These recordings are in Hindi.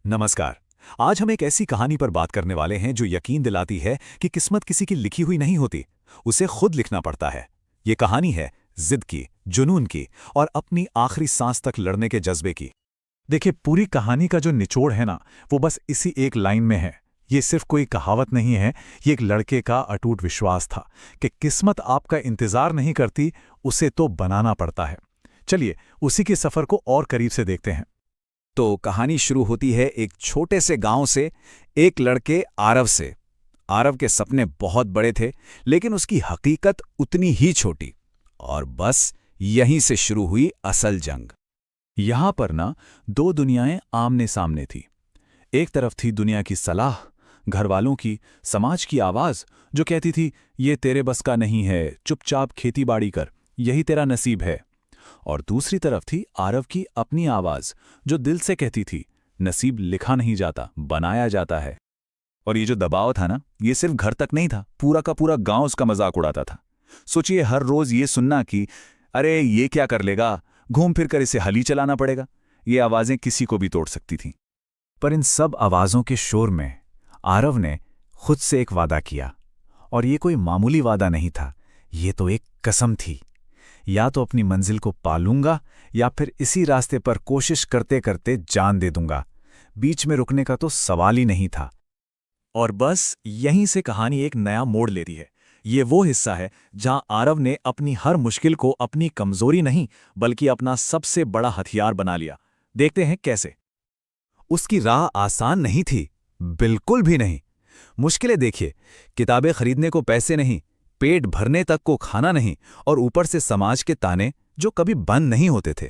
नमस्कार। आज हम एक ऐसी कहानी पर बात करने वाले हैं जो यकीन दिलाती है कि किस्मत किसी की लिखी हुई नहीं होती, उसे खुद लिखना पड़ता है। ये कहानी है जिद की, जुनून की और अपनी आखिरी सांस तक लड़ने के जज्बे की। देखिए, पूरी कहानी का जो निचोड़ है ना, वो बस इसी एक लाइन में है। ये सिर्फ कोई कहावत नहीं है, ये एक लड़के का अटूट विश्वास था कि किस्मत आपका इंतजार नहीं करती, उसे तो बनाना पड़ता है। चलिए उसी के सफर को और करीब से देखते हैं। तो कहानी शुरू होती है एक छोटे से गांव से, एक लड़के आरव से। आरव के सपने बहुत बड़े थे, लेकिन उसकी हकीकत उतनी ही छोटी। और बस यहीं से शुरू हुई असल जंग। यहां पर ना दो दुनियाएं आमने सामने थी। एक तरफ थी दुनिया की सलाह, घरवालों की, समाज की आवाज जो कहती थी ये तेरे बस का नहीं है, चुपचाप खेतीबाड़ी कर, यही तेरा नसीब है। और दूसरी तरफ थी आरव की अपनी आवाज जो दिल से कहती थी नसीब लिखा नहीं जाता, बनाया जाता है। और ये जो दबाव था ना, ये सिर्फ घर तक नहीं था, पूरा का पूरा गांव उसका मजाक उड़ाता था। सोचिए, हर रोज ये सुनना कि अरे ये क्या कर लेगा, घूम फिर कर इसे हली चलाना पड़ेगा। ये आवाजें किसी को भी तोड़ सकती थीं। पर इन सब आवाजों के शोर में आरव ने खुद से एक वादा किया। और ये कोई मामूली वादा नहीं था, ये तो एक कसम थी। या तो अपनी मंजिल को पालूंगा या फिर इसी रास्ते पर कोशिश करते करते जान दे दूंगा। बीच में रुकने का तो सवाल ही नहीं था। और बस यहीं से कहानी एक नया मोड़ लेती है। ये वो हिस्सा है जहां आरव ने अपनी हर मुश्किल को अपनी कमजोरी नहीं, बल्कि अपना सबसे बड़ा हथियार बना लिया। देखते हैं कैसे। उसकी राह आसान नहीं थी, बिल्कुल भी नहीं। मुश्किलें देखिए, किताबें खरीदने को पैसे नहीं, पेट भरने तक को खाना नहीं, और ऊपर से समाज के ताने जो कभी बंद नहीं होते थे।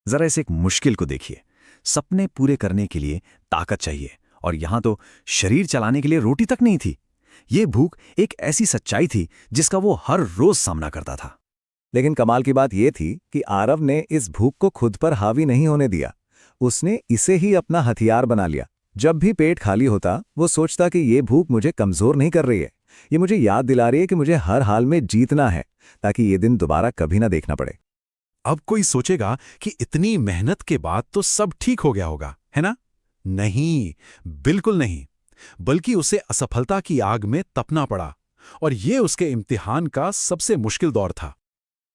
जरा इस एक मुश्किल को देखिए। सपने पूरे करने के लिए ताकत चाहिए, और यहां तो शरीर चलाने के लिए रोटी तक नहीं थी। ये भूख एक ऐसी सच्चाई थी जिसका वो हर रोज सामना करता था। लेकिन कमाल की बात यह थी कि आरव ने इस भूख को खुद पर हावी नहीं होने दिया। उसने इसे ही अपना हथियार बना लिया। जब भी पेट खाली होता, वो सोचता कि ये भूख मुझे कमजोर नहीं कर रही है, ये मुझे याद दिला रही है कि मुझे हर हाल में जीतना है, ताकि ये दिन दोबारा कभी ना देखना पड़े। अब कोई सोचेगा कि इतनी मेहनत के बाद तो सब ठीक हो गया होगा, है ना? नहीं, बिल्कुल नहीं। बल्कि उसे असफलता की आग में तपना पड़ा, और ये उसके इम्तिहान का सबसे मुश्किल दौर था।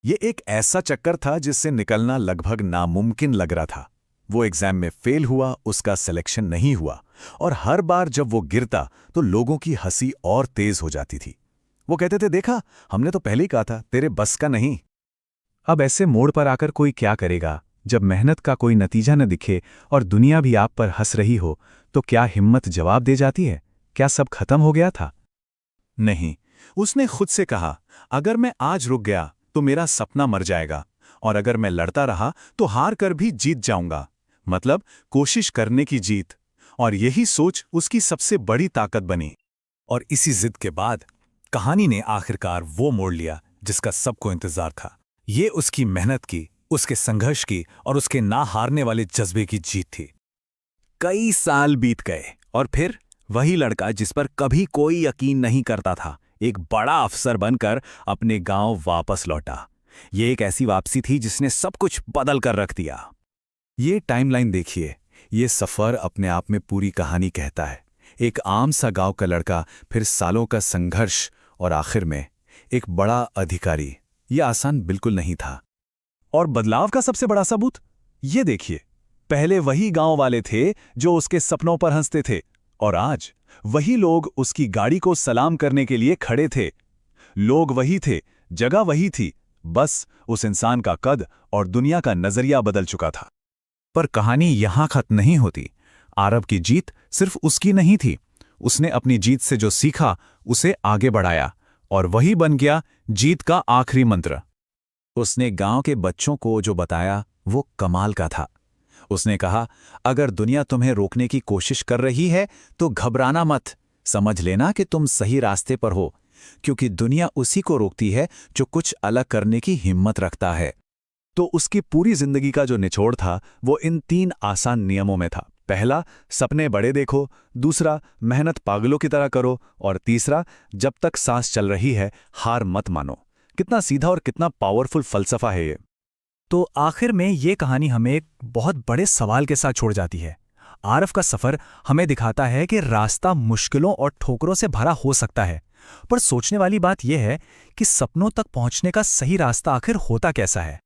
ये एक ऐसा चक्कर था जिससे निकलना लगभग नामुमकिन लग रहा था। वो एग्जाम में फेल हुआ, उसका सिलेक्शन नहीं हुआ, और हर बार जब वो गिरता तो लोगों की हंसी और तेज हो जाती थी। वो कहते थे, देखा, हमने तो पहले ही कहा था तेरे बस का नहीं। अब ऐसे मोड़ पर आकर कोई क्या करेगा? जब मेहनत का कोई नतीजा न दिखे और दुनिया भी आप पर हंस रही हो, तो क्या हिम्मत जवाब दे जाती है? क्या सब खत्म हो गया था? नहीं, उसने खुद से कहा, अगर मैं आज रुक गया तो मेरा सपना मर जाएगा, और अगर मैं लड़ता रहा तो हार कर भी जीत जाऊंगा। मतलब कोशिश करने की जीत। और यही सोच उसकी सबसे बड़ी ताकत बनी। और इसी जिद के बाद कहानी ने आखिरकार वो मोड़ लिया जिसका सबको इंतजार था। ये उसकी मेहनत की, उसके संघर्ष की और उसके ना हारने वाले जज्बे की जीत थी। कई साल बीत गए, और फिर वही लड़का जिस पर कभी कोई यकीन नहीं करता था, एक बड़ा अफसर बनकर अपने गांव वापस लौटा। ये एक ऐसी वापसी थी जिसने सब कुछ बदल कर रख दिया। ये टाइमलाइन देखिए, ये सफर अपने आप में पूरी कहानी कहता है। एक आम सा गांव का लड़का, फिर सालों का संघर्ष, और आखिर में एक बड़ा अधिकारी। यह आसान बिल्कुल नहीं था। और बदलाव का सबसे बड़ा सबूत ये देखिए। पहले वही गांव वाले थे जो उसके सपनों पर हंसते थे, और आज वही लोग उसकी गाड़ी को सलाम करने के लिए खड़े थे। लोग वही थे, जगह वही थी, बस उस इंसान का कद और दुनिया का नजरिया बदल चुका था। पर कहानी यहां खत्म नहीं होती। आरव की जीत सिर्फ उसकी नहीं थी। उसने अपनी जीत से जो सीखा उसे आगे बढ़ाया, और वही बन गया जीत का आखिरी मंत्र। उसने गांव के बच्चों को जो बताया वो कमाल का था। उसने कहा, अगर दुनिया तुम्हें रोकने की कोशिश कर रही है तो घबराना मत, समझ लेना कि तुम सही रास्ते पर हो, क्योंकि दुनिया उसी को रोकती है जो कुछ अलग करने की हिम्मत रखता है। तो उसकी पूरी जिंदगी का जो निचोड़ था वो इन 3 आसान नियमों में था। पहला, सपने बड़े देखो। दूसरा, मेहनत पागलों की तरह करो। और तीसरा, जब तक सांस चल रही है हार मत मानो। कितना सीधा और कितना पावरफुल फलसफा है ये। तो आखिर में ये कहानी हमें एक बहुत बड़े सवाल के साथ छोड़ जाती है। आरफ का सफ़र हमें दिखाता है कि रास्ता मुश्किलों और ठोकरों से भरा हो सकता है, पर सोचने वाली बात यह है कि सपनों तक पहुंचने का सही रास्ता आखिर होता कैसा है।